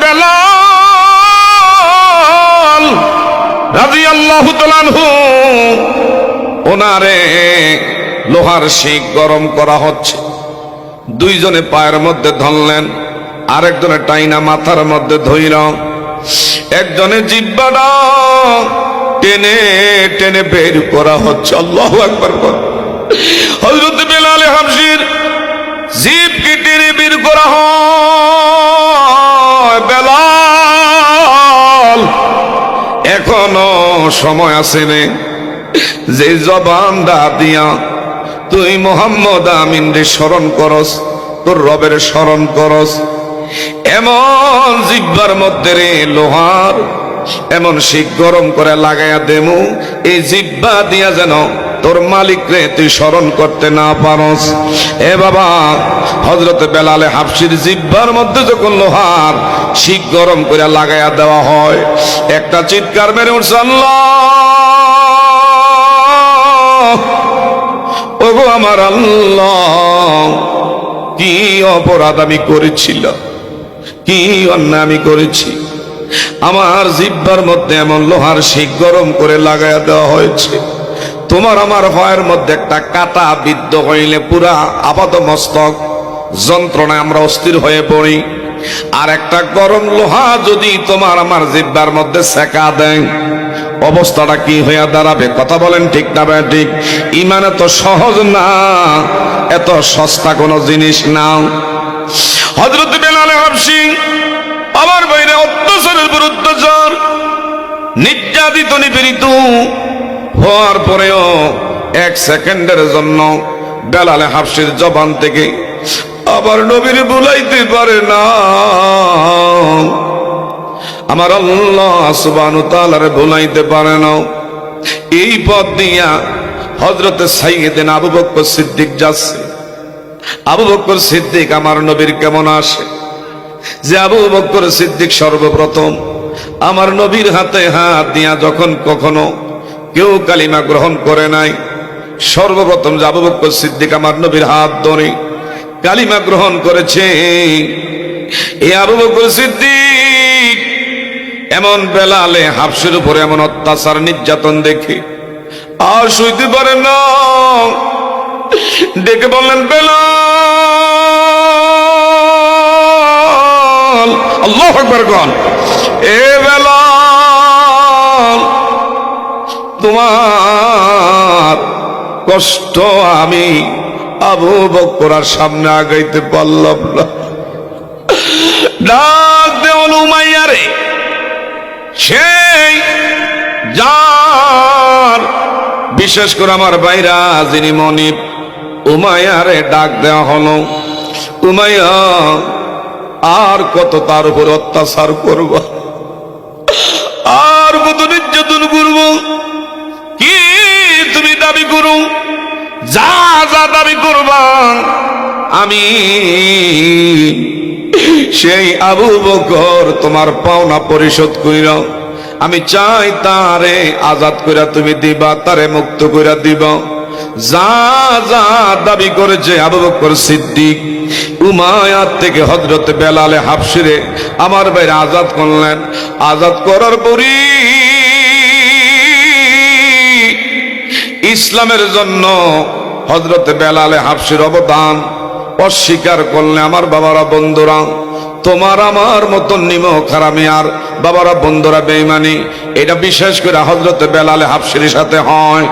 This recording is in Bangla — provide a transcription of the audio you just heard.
বেলাল রাদিয়াল্লাহু তাআলা আনহু ওনারে লোহার শিক গরম করা হচ্ছে। দুইজনে পায়ের মধ্যে ধরলেন, আরেকজনে টাইনা মাথার মধ্যে ধইল। একজনে জিহ্বাটা টেনে টেনে বের করা হচ্ছে। আল্লাহু আকবার। হযরত বেলাল হাবশীর জিহ্বাকে টেনে বের করা হয়। বেলাল এখনো সময় আছে রে, যে জবানটা দিয়া তুই মুহাম্মদ আমিন রে স্মরণ করস, তোর রবের স্মরণ করস, এমন জিহ্বার মধ্যে রে লোহার এমন শিক গরম করে লাগাইয়া দেমু, এই জিহ্বা দিয়া যেন তোর মালিক রে তুই স্মরণ করতে না পারস। এ বাবা, হযরত বেলাল হাবশীর জিহ্বার মধ্যে যখন লোহার শিক গরম করে লাগাইয়া দেওয়া হয়, একটা চিৎকার মেরে উঠছে, আল্লাহ, ওগো আমার আল্লাহ, কি অপরাধ আমি করেছিলাম, কি অন্যায় আমি করেছি, আমার জিহ্বার মধ্যে এমন লোহার শিক গরম করে লাগাইয়া দেওয়া হয়েছে। তোমার আমার ভয়ের মধ্যে একটা কাঁটা বিদ্ধ হইলে পুরা আপাত মস্তক যন্ত্রণায় আমরা অস্থির হয়ে পড়ি, আর একটা গরম লোহা যদি তোমার আমার জিহ্বার মধ্যে সেকা দেয়, অবস্থাটা কি হইয়া দাঁড়াবে? কথা বলেন ঠিক না ভাই? ঠিক। ঈমান এত সহজ না, এত সস্তা কোনো জিনিস না। হযরত বেলাল হাবশী আমার বাইরে অত্যাচারের পর অত্যাচার, নির্যাতিত নিপীড়িত হওয়ার পরেও এক সেকেন্ডের জন্য বেলাল হাবশীর জবান থেকে আবার নবীর ভুলাইতে পারে না। আমার আল্লাহ সুবহানাহু ওয়া তাআলার ভুলাইতে পারে না। এই পথ দিয়া হযরত সাইয়েদনা আবু বকর সিদ্দিক যাচ্ছে। আবু বকর সিদ্দিক আমার নবীর কেমন আসে, যে আবু বকর সিদ্দিক সর্বপ্রথম আমার নবীর হাতে হাত দিয়া যখন কখনো কেউ কালিমা গ্রহণ করে নাই, সর্বপ্রথম যে আবু বকর সিদ্দিক আমার নবীর হাত ধরে কালিমা গ্রহণ করেছে, এই আবু বকর সিদ্দিক এমন বেলালে হাবশীর উপরে এমন অত্যাচার নির্যাতন দেখে আর সইতে পারে না, ডেকে বললেন, বেলাল, আল্লাহু আকবার বল, এ বেলাল, তোমার কষ্ট আমি আবু বকরের সামনে আগাইতে পারলাম না। ডাক দেওয়াল উমাইয়া রে, সেই যার বিশেষ করে আমার বাইরা যিনি মনিব, উমাইয়া রে ডাক দেওয়া হলো। উমাইয়া, আর কত তার উপর অত্যাচার করব, আর কত নির্যাতন করব, কি তুমি দাবি করো, যা যা দাবি করবা আমি সেই আবু বকর তোমার পাওনা পরিশোধ কইরা, আমি চাই তারে আজাদ কইরা তুমি দিবা, তারে মুক্ত কইরা দিবা। যা যা দাবি করেছে আবু বকর সিদ্দিক উমাইয়ার থেকে হযরত বেলাল হাবশীরে আমার ভাইরা আজাদ করলেন। আজাদ করার পরই ইসলামের জন্য হযরত বেলাল হাবশীর অবদান অস্বীকার করলে আমার বাবারা বন্ধুরা, তোমার আমার মতন নিমক হারামি আর বাবারা বন্ধুরা বেঈমানি, এটা বিশেষ করে হযরত বেলাল হাবশীর সাথে হয়।